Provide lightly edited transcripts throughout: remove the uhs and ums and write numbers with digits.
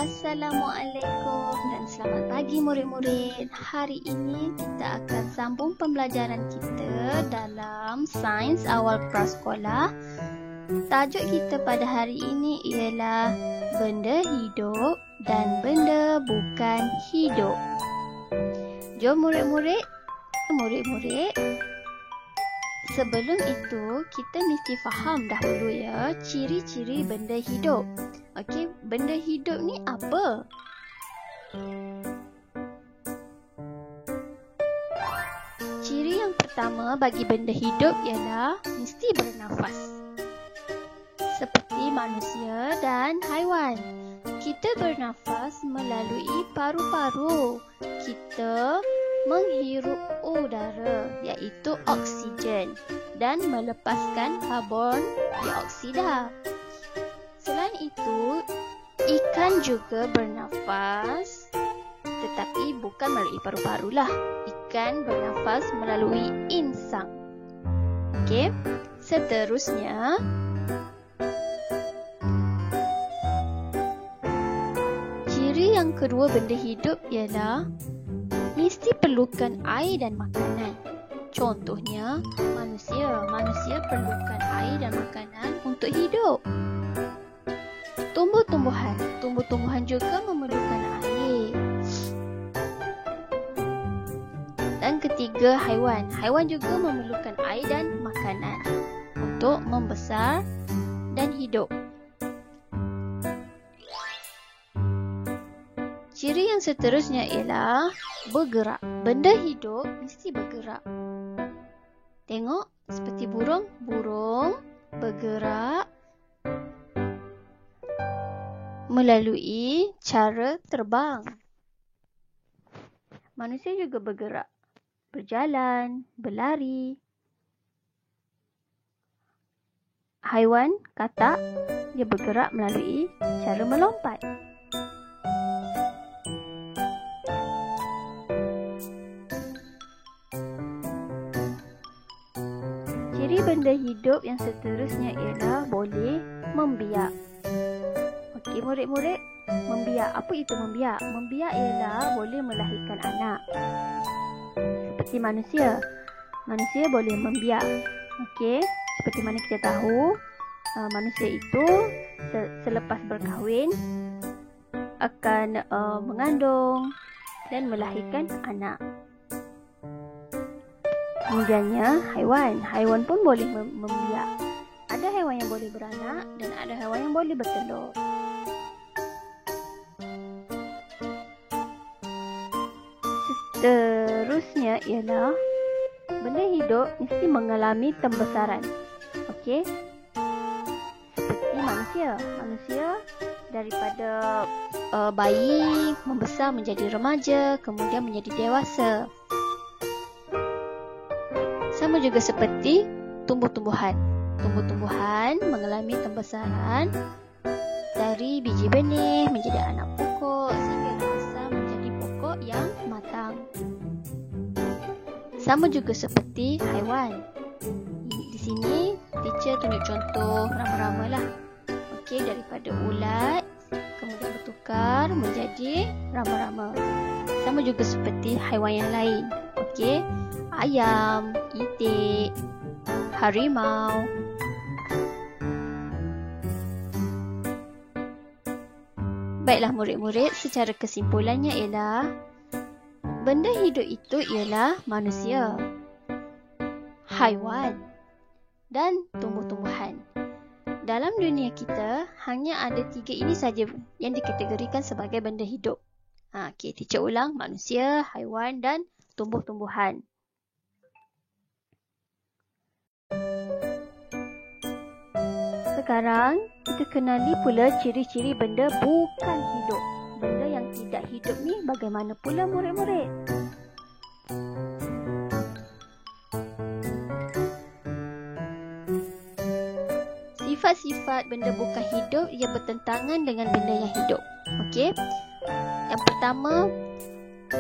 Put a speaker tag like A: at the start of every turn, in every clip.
A: Assalamualaikum dan selamat pagi murid-murid. Hari ini kita akan sambung pembelajaran kita dalam sains awal prasekolah. Tajuk kita pada hari ini ialah benda hidup dan benda bukan hidup. Jom murid-murid, sebelum itu kita mesti faham dahulu ya ciri-ciri benda hidup. Okey, benda hidup ni apa? Ciri yang pertama bagi benda hidup ialah mesti bernafas. Seperti manusia dan haiwan. Kita bernafas melalui paru-paru. Kita menghirup udara iaitu oksigen dan melepaskan karbon dioksida. Selain itu, ikan juga bernafas tetapi bukan melalui paru-paru lah. Ikan bernafas melalui insang. Okey, seterusnya ciri yang kedua benda hidup ialah mesti perlukan air dan makanan. Contohnya, manusia perlukan air dan makanan untuk hidup. Tumbuh-tumbuhan juga memerlukan air. Dan ketiga, haiwan juga memerlukan air dan makanan untuk membesar dan hidup. Ciri yang seterusnya ialah bergerak. Benda hidup mesti bergerak. Tengok seperti burung bergerak melalui cara terbang. Manusia juga bergerak, berjalan, berlari. Haiwan, katak, dia bergerak melalui cara melompat. Ciri benda hidup yang seterusnya ialah boleh membiak. Okey murid-murid, membiak. Apa itu membiak? Membiak ialah boleh melahirkan anak. Seperti manusia. Manusia boleh membiak. Okey, seperti mana kita tahu, manusia itu selepas berkahwin akan mengandung dan melahirkan anak. Kemudiannya haiwan pun boleh membiak. Ada haiwan yang boleh beranak dan ada haiwan yang boleh bertelur. Seterusnya ialah benda hidup mesti mengalami pembesaran. Okey. Seperti manusia daripada bayi membesar menjadi remaja, kemudian menjadi dewasa. Sama juga seperti tumbuh-tumbuhan. Tumbuh-tumbuhan mengalami pembesaran dari biji benih menjadi anak pokok sehingga besar menjadi pokok yang matang. Sama juga seperti haiwan. Di sini teacher tunjuk contoh rama-rama lah. Okey, daripada ulat kemudian bertukar menjadi rama-rama. Sama juga seperti haiwan yang lain. Okey, ayam, itik, harimau. Baiklah murid-murid, secara kesimpulannya ialah benda hidup itu ialah manusia, haiwan dan tumbuh-tumbuhan. Dalam dunia kita, hanya ada 3 ini saja yang dikategorikan sebagai benda hidup. Okey, teacher ulang, manusia, haiwan dan tumbuh-tumbuhan. Sekarang, kita kenali pula ciri-ciri benda bukan hidup. Benda yang tidak hidup ni bagaimana pula murid-murid? Sifat-sifat benda bukan hidup ia bertentangan dengan benda yang hidup. Okey? Yang pertama,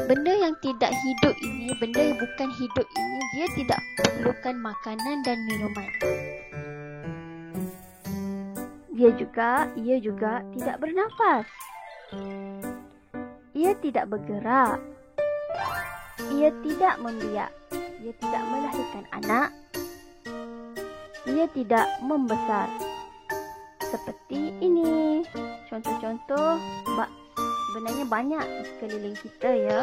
A: benda yang tidak hidup ini, benda yang bukan hidup ini, dia tidak perlukan makanan dan minuman. Ia juga tidak bernafas. Ia tidak bergerak. Ia tidak membiak. Ia tidak melahirkan anak. Ia tidak membesar. Seperti ini. Contoh-contoh sebenarnya banyak di sekeliling kita ya.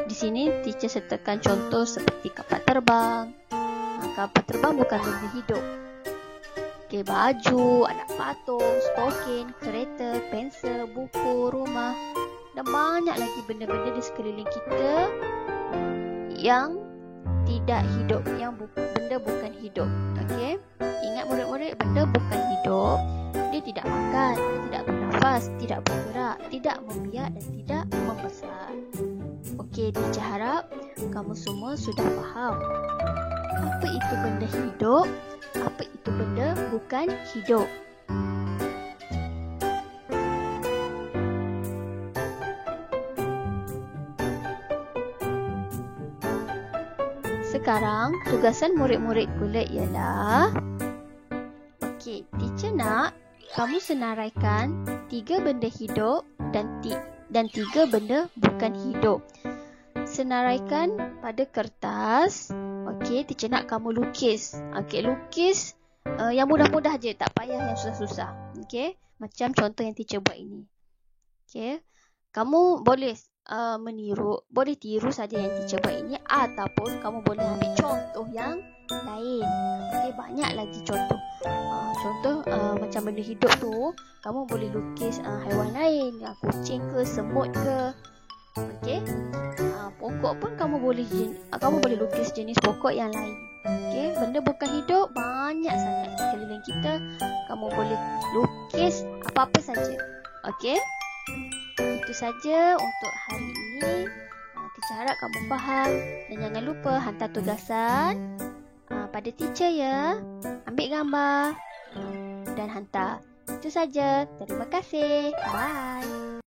A: Di sini teacher sertakan contoh seperti kapal terbang. Kapal terbang bukan benda hidup. Okay, baju, anak patung, stokin, kereta, pensel, buku, rumah dan banyak lagi benda-benda di sekeliling kita yang tidak hidup, yang benda bukan hidup. Okey, ingat murid-murid, benda bukan hidup. Dia tidak makan, tidak bernafas, tidak bergerak, tidak membiak dan tidak membesar. Okey, teacher harap kamu semua sudah faham apa itu benda hidup, apa itu benda bukan hidup. Sekarang, tugasan murid-murid pula ialah okey, teacher nak kamu senaraikan 3 benda hidup dan 3 benda bukan hidup. Senaraikan pada kertas. Okey, teacher nak kamu lukis. Okey, lukis yang mudah-mudah je, tak payah yang susah-susah. Okey, macam contoh yang teacher buat ini. Okey, kamu boleh meniru, boleh tiru saja yang teacher buat ini ataupun kamu boleh ambil contoh yang lain. Okey, banyak lagi contoh. Macam benda hidup tu, kamu boleh lukis haiwan lain, kucing ke, semut ke. Okey. Pokok pun kamu boleh lukis jenis pokok yang lain. Okey, benda bukan hidup banyak sangat di sekeliling kita. Kamu boleh lukis apa-apa saja. Okey. Itu saja untuk hari ini. Teacher harap kamu faham dan jangan lupa hantar tugasan pada teacher ya. Ambil gambar dan hantar. Itu saja. Terima kasih. Bye.